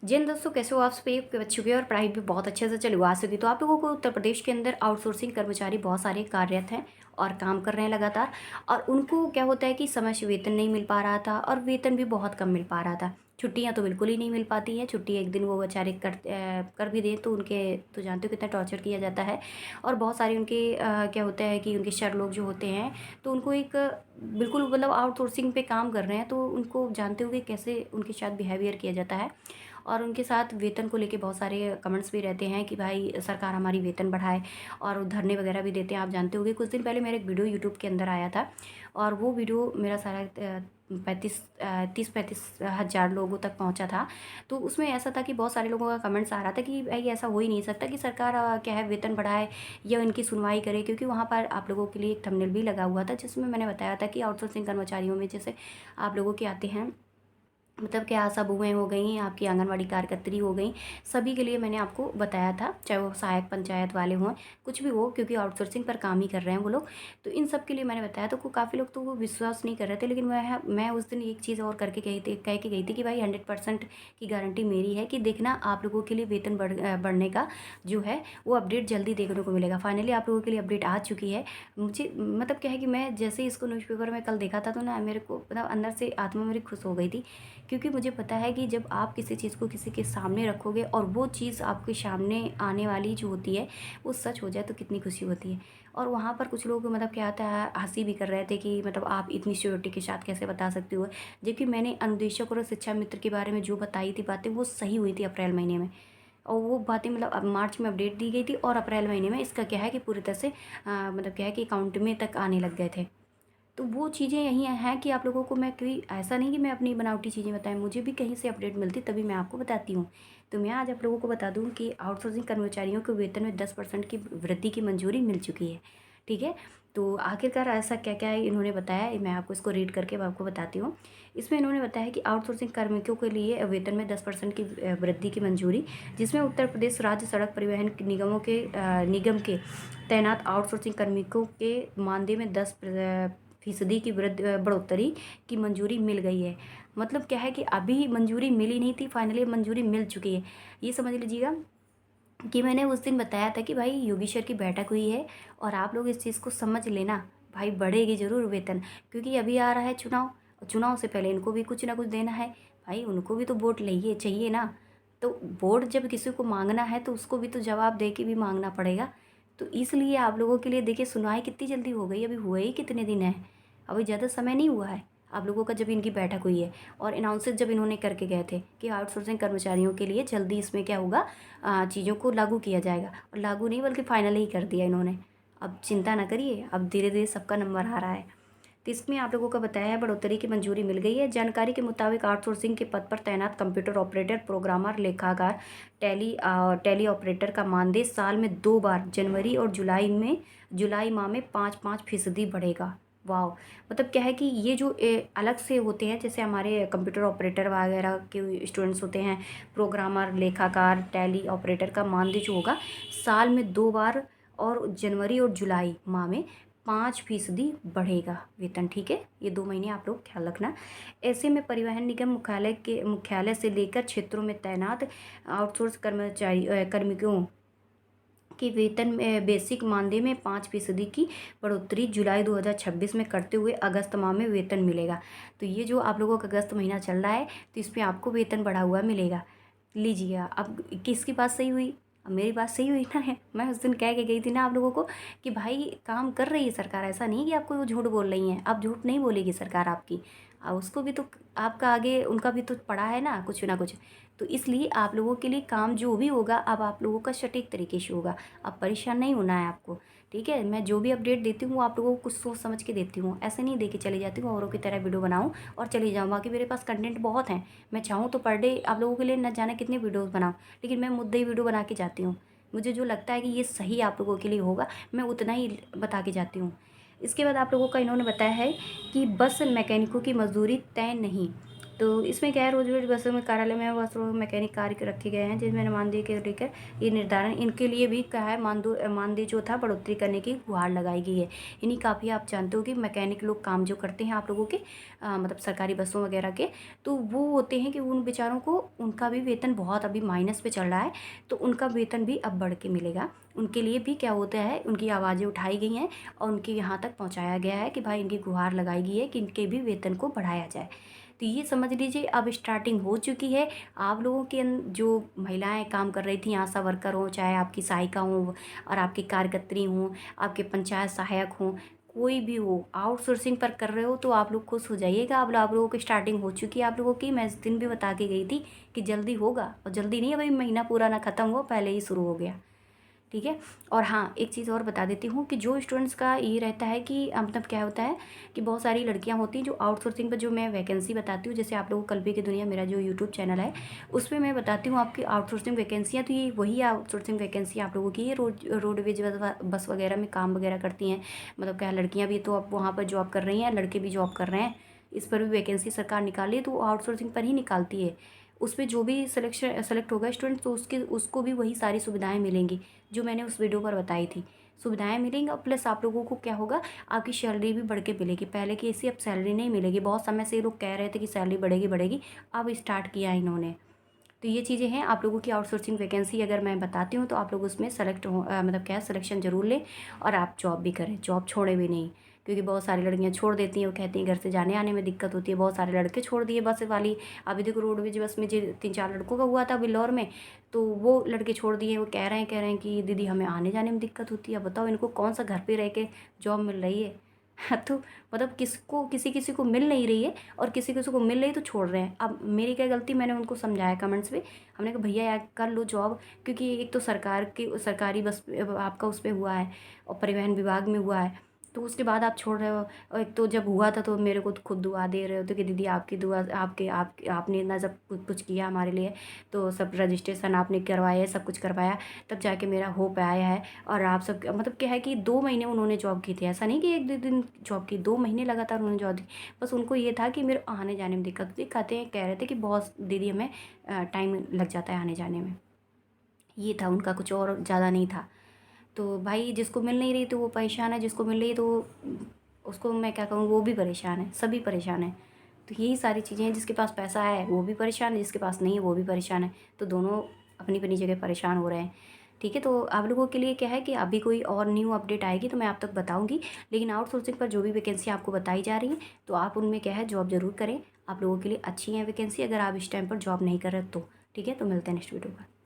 जी हिंद दोस्तों, कैसे हो आप सभी? बच्चों की और पढ़ाई भी बहुत अच्छे से चली हुआ थी। तो आप लोगों को उत्तर प्रदेश के अंदर आउटसोर्सिंग कर्मचारी बहुत सारे कार्यरत हैं और काम कर रहे हैं लगातार। और उनको क्या होता है कि समय से वेतन नहीं मिल पा रहा था और वेतन भी बहुत कम मिल पा रहा था। छुट्टियां तो बिल्कुल ही नहीं मिल पाती हैं। छुट्टी एक दिन वो बेचारे कर भी दें तो उनके तो जानते हो कितना टॉर्चर किया जाता है। और बहुत सारे उनके क्या होता है कि उनके सर लोग जो होते हैं तो उनको एक बिल्कुल मतलब आउटसोर्सिंग पे काम कर रहे हैं तो उनको जानते हो कि कैसे उनके साथ बिहेवियर किया जाता है। और उनके साथ वेतन को लेके बहुत सारे कमेंट्स भी रहते हैं कि भाई सरकार हमारी वेतन बढ़ाए। और धरने वगैरह भी देते हैं। आप जानते होंगे कुछ दिन पहले मेरा एक वीडियो यूट्यूब के अंदर आया था और वो वीडियो मेरा सारा 30-35 हज़ार लोगों तक पहुंचा था। तो उसमें ऐसा था कि बहुत सारे लोगों का कमेंट्स आ रहा था कि भाई ऐसा हो ही नहीं सकता कि सरकार क्या है वेतन बढ़ाए या इनकी सुनवाई करे, क्योंकि वहाँ पर आप लोगों के लिए एक थंबनेल भी लगा हुआ था जिसमें मैंने बताया था कि आउटसोर्सिंग कर्मचारियों में जैसे आप लोगों के आते हैं, मतलब कि आशा बहुएँ हो गई, आपकी आंगनवाड़ी कार्यकर्त्री हो गई, सभी के लिए मैंने आपको बताया था, चाहे वो सहायक पंचायत वाले हों, कुछ भी हो, क्योंकि आउटसोर्सिंग पर काम ही कर रहे हैं वो लोग। तो इन सब के लिए मैंने बताया, तो काफ़ी लोग तो वो विश्वास नहीं कर रहे थे, लेकिन मैं उस दिन एक चीज़ और करके गई थी, कह के गई थी कि भाई 100% की गारंटी मेरी है कि देखना आप लोगों के लिए वेतन बढ़ने का जो है वो अपडेट जल्दी देखने को मिलेगा। फाइनली आप लोगों के लिए अपडेट आ चुकी है। मुझे मतलब क्या है कि मैं जैसे ही इसको न्यूज़पेपर में कल देखा था तो ना मेरे को मतलब अंदर से आत्मा मेरी खुश हो गई थी, क्योंकि मुझे पता है कि जब आप किसी चीज़ को किसी के सामने रखोगे और वो चीज़ आपके सामने आने वाली जो होती है वो सच हो जाए तो कितनी खुशी होती है। और वहाँ पर कुछ लोग मतलब क्या होता है हंसी भी कर रहे थे कि मतलब आप इतनी श्योरिटी के साथ कैसे बता सकते हो, जबकि मैंने अनुदेशक और शिक्षा मित्र के बारे में जो बताई थी बातें वो सही हुई थी अप्रैल महीने में। और वो बातें मतलब अब मार्च में अपडेट दी गई थी और अप्रैल महीने में इसका क्या है कि पूरी तरह से मतलब क्या है कि अकाउंट में तक आने लग गए थे। तो वो चीज़ें यही हैं कि आप लोगों को मैं कोई ऐसा नहीं कि मैं अपनी बनावटी चीज़ें बताएँ, मुझे भी कहीं से अपडेट मिलती तभी मैं आपको बताती हूँ। तो मैं आज आप लोगों को बता दूँ कि आउटसोर्सिंग कर्मचारियों को वेतन में 10% की वृद्धि की मंजूरी मिल चुकी है। ठीक है? तो आखिरकार ऐसा क्या-क्या है इन्होंने बताया है, मैं आपको इसको रीड करके मैं आपको बताती हूँ। इसमें इन्होंने बताया कि आउटसोर्सिंग कार्मिकों के लिए वेतन में 10% की वृद्धि की मंजूरी, जिसमें उत्तर प्रदेश राज्य सड़क परिवहन निगम के तैनात आउटसोर्सिंग कार्मिकों के मानदेय में 10% की बढ़ोतरी की मंजूरी मिल गई है। मतलब क्या है कि अभी मंजूरी मिली नहीं थी, फाइनली मंजूरी मिल चुकी है। ये समझ लीजिएगा कि मैंने उस दिन बताया था कि भाई योगी सर की बैठक हुई है और आप लोग इस चीज़ को समझ लेना, भाई बढ़ेगी ज़रूर वेतन, क्योंकि अभी आ रहा है चुनाव और चुनाव से पहले इनको भी कुछ ना कुछ देना है। भाई उनको भी तो वोट लिए चाहिए ना। तो वोट जब किसी को मांगना है तो उसको भी तो जवाब दे के भी मांगना पड़ेगा। तो इसलिए आप लोगों के लिए देखिए सुनवाई कितनी जल्दी हो गई, अभी हुए ही कितने दिन हैं, अभी ज़्यादा समय नहीं हुआ है आप लोगों का जब इनकी बैठक हुई है। और अनाउंसेस जब इन्होंने करके गए थे कि आउटसोर्सिंग कर्मचारियों के लिए जल्दी इसमें क्या होगा, चीज़ों को लागू किया जाएगा, और लागू नहीं बल्कि फाइनल ही कर दिया इन्होंने। अब चिंता ना करिए, अब धीरे धीरे सबका नंबर आ रहा है। तो इसमें आप लोगों का बताया है बढ़ोतरी की मंजूरी मिल गई है। जानकारी के मुताबिक आउटसोर्सिंग के पद पर तैनात कंप्यूटर ऑपरेटर, प्रोग्रामर, लेखाकार, टैली ऑपरेटर का मानदेय साल में 2 बार जनवरी और जुलाई माह में 5-5% बढ़ेगा। वाह! मतलब क्या है कि ये जो अलग से होते हैं, जैसे हमारे कंप्यूटर ऑपरेटर वगैरह के स्टूडेंट्स होते हैं, प्रोग्रामर, लेखाकार, टैली ऑपरेटर का मानदेय जो होगा साल में 2 बार और जनवरी और जुलाई माह में 5% बढ़ेगा वेतन। ठीक है? ये 2 महीने आप लोग ख्याल रखना। ऐसे में परिवहन निगम मुख्यालय से लेकर क्षेत्रों में तैनात आउटसोर्स कार्मिकों के वेतन में बेसिक मानदेय में 5% की बढ़ोतरी जुलाई 2026 में करते हुए अगस्त माह में वेतन मिलेगा। तो ये जो आप लोगों का अगस्त महीना चल रहा है तो इसमें आपको वेतन बढ़ा हुआ मिलेगा। लीजिए, अब किसकी बात सही हुई? अब मेरी बात सही हुई ना है। मैं उस दिन कह के गई थी ना आप लोगों को कि भाई काम कर रही है सरकार, ऐसा नहीं कि आपको वो झूठ बोल रही हैं। अब झूठ नहीं बोलेगी सरकार आपकी। उसको भी तो आपका आगे उनका भी तो पड़ा है ना कुछ ना कुछ। तो इसलिए आप लोगों के लिए काम जो भी होगा अब आप लोगों का सटीक तरीके से होगा। अब परेशान नहीं होना है आपको। ठीक है? मैं जो भी अपडेट देती हूँ वो आप लोगों को कुछ सोच समझ के देती हूँ। ऐसे नहीं दे के चली जाती हूँ औरों की तरह वीडियो बनाऊँ और चली जाऊँ। बाकी मेरे पास कंटेंट बहुत हैं। मैं चाहूँ तो पर डे आप लोगों के लिए न जाने कितनी वीडियोज़ बनाऊँ, लेकिन मैं मुद्दे ही वीडियो बना के जाती हूँ। मुझे जो लगता है कि ये सही आप लोगों के लिए होगा, मैं उतना ही बता के जाती हूँ। इसके बाद आप लोगों का इन्होंने बताया है कि बस मैकेनिकों की मज़दूरी तय नहीं। तो इसमें क्या है, रोडवेज बसों में कार्यालय में बस मैकेनिक कार्य रखे गए हैं, जिनमें मानदेय के लेकर ये निर्धारण इनके लिए भी क्या है, मानदेय जो था बढ़ोतरी करने की गुहार लगाई गई है। इन्हीं काफ़ी आप जानते हो कि मैकेनिक लोग काम जो करते हैं आप लोगों के मतलब सरकारी बसों वगैरह के, तो वो होते हैं कि उन बेचारों को उनका भी वेतन बहुत अभी माइनस पे चल रहा है, तो उनका वेतन भी अब बढ़ के मिलेगा। उनके लिए भी क्या होता है, उनकी आवाज़ें उठाई गई हैं और उनके यहाँ तक पहुँचाया गया है कि भाई इनकी गुहार लगाई गई है कि इनके भी वेतन को बढ़ाया जाए। तो ये समझ लीजिए अब स्टार्टिंग हो चुकी है। आप लोगों के जो महिलाएं काम कर रही थी, आशा वर्कर हो, चाहे आपकी सहायिका हो और आपकी कार्यकर्त्री हों, आपके पंचायत सहायक हों, कोई भी हो, आउटसोर्सिंग पर कर रहे हो तो आप लोग खुश हो जाइएगा। अब आप लोगों की स्टार्टिंग हो चुकी है। आप लोगों की मैं इस दिन भी बता के गई थी कि जल्दी होगा, और जल्दी नहीं, अभी महीना पूरा ना ख़त्म हुआ पहले ही शुरू हो गया। ठीक है। और हाँ, एक चीज़ और बता देती हूँ कि जो स्टूडेंट्स का ये रहता है कि मतलब क्या होता है कि बहुत सारी लड़कियाँ होती हैं जो आउटसोर्सिंग पर, जो मैं वैकेंसी बताती हूँ, जैसे आप लोगों को कल्पी की दुनिया मेरा जो यूट्यूब चैनल है उसमें मैं बताती हूँ आपकी आउटसोर्सिंग वैकेंसियाँ, तो ये वही आउटसोर्सिंग वैकेंसी आप लोगों की ये रोडवेज बस वगैरह में काम वगैरह करती हैं। मतलब क्या, लड़कियाँ भी तो अब वहाँ पर जॉब कर रही हैं, लड़के भी जॉब कर रहे हैं। इस पर भी वैकेंसी सरकार निकाली है, तो वो आउटसोर्सिंग पर ही निकालती है। उसमें जो भी सेलेक्ट होगा स्टूडेंट, तो उसको भी वही सारी सुविधाएं मिलेंगी जो मैंने उस वीडियो पर बताई थी। सुविधाएं मिलेंगी और प्लस आप लोगों को क्या होगा, आपकी सैलरी भी बढ़ के मिलेगी। पहले की ऐसी अब सैलरी नहीं मिलेगी। बहुत समय से ये लोग कह रहे थे कि सैलरी बढ़ेगी बढ़ेगी, अब स्टार्ट किया इन्होंने। तो ये चीज़ें हैं आप लोगों की। आउटसोर्सिंग वैकेंसी अगर मैं बताती हूँ तो आप लोग उसमें सेलेक्ट हो, मतलब क्या है, सिलेक्शन ज़रूर लें और आप जॉब भी करें, जॉब छोड़े भी नहीं। क्योंकि बहुत सारी लड़कियां छोड़ देती हैं, वो कहती हैं घर से जाने आने में दिक्कत होती है। बहुत सारे लड़के छोड़ दिए बस वाली। अभी देखो रोडवेज बस में जो 3-4 लड़कों का हुआ था बिल्लौर में, तो वो लड़के छोड़ दिए। वो कह रहे हैं कि दीदी हमें आने जाने में दिक्कत होती है। अब बताओ इनको कौन सा घर पे रह के जॉब मिल रही है। तो मतलब किसको, किसी किसी को मिल नहीं रही है और किसी किसी को मिल रही तो छोड़ रहे हैं। अब मेरी क्या गलती, मैंने उनको समझाया कमेंट्स पे। हमने कहा भैया यार कर लो जॉब, क्योंकि एक तो सरकारी बस आपका उस पर हुआ है और परिवहन विभाग में हुआ है, तो उसके बाद आप छोड़ रहे हो। और एक तो जब हुआ था तो मेरे को खुद दुआ दे रहे हो कि दीदी आपकी दुआ, आपने इतना सब कुछ किया हमारे लिए, तो सब रजिस्ट्रेशन आपने करवाया, सब कुछ करवाया, तब जाके मेरा होप आया है। और आप सब मतलब क्या है कि 2 महीने उन्होंने जॉब की थी, ऐसा नहीं कि 1-2 दिन जॉब की, 2 महीने लगातार उन्होंने जॉब की। बस उनको ये था कि मेरे आने जाने में दिक्कत थी। कह रहे थे कि बहुत दीदी हमें टाइम लग जाता है आने जाने में। ये था उनका, कुछ और ज़्यादा नहीं था। तो भाई जिसको मिल नहीं रही तो वो परेशान है, जिसको मिल रही तो उसको मैं क्या कहूँ, वो भी परेशान है, सभी परेशान है। तो यही सारी चीज़ें हैं, जिसके पास पैसा है वो भी परेशान है, जिसके पास नहीं है वो भी परेशान है। तो दोनों अपनी अपनी जगह परेशान हो रहे हैं। ठीक है। तो आप लोगों के लिए क्या है कि अभी कोई और न्यू अपडेट आएगी तो मैं आप तक बताऊंगी। लेकिन आउटसोर्सिंग पर जो भी वैकेंसी आपको बताई जा रही है तो आप उनमें क्या है, जॉब ज़रूर करें। आप लोगों के लिए अच्छी है वैकेंसी, अगर आप इस टाइम पर जॉब नहीं कर रहे तो। ठीक है। तो मिलते हैं नेक्स्ट वीडियो पर।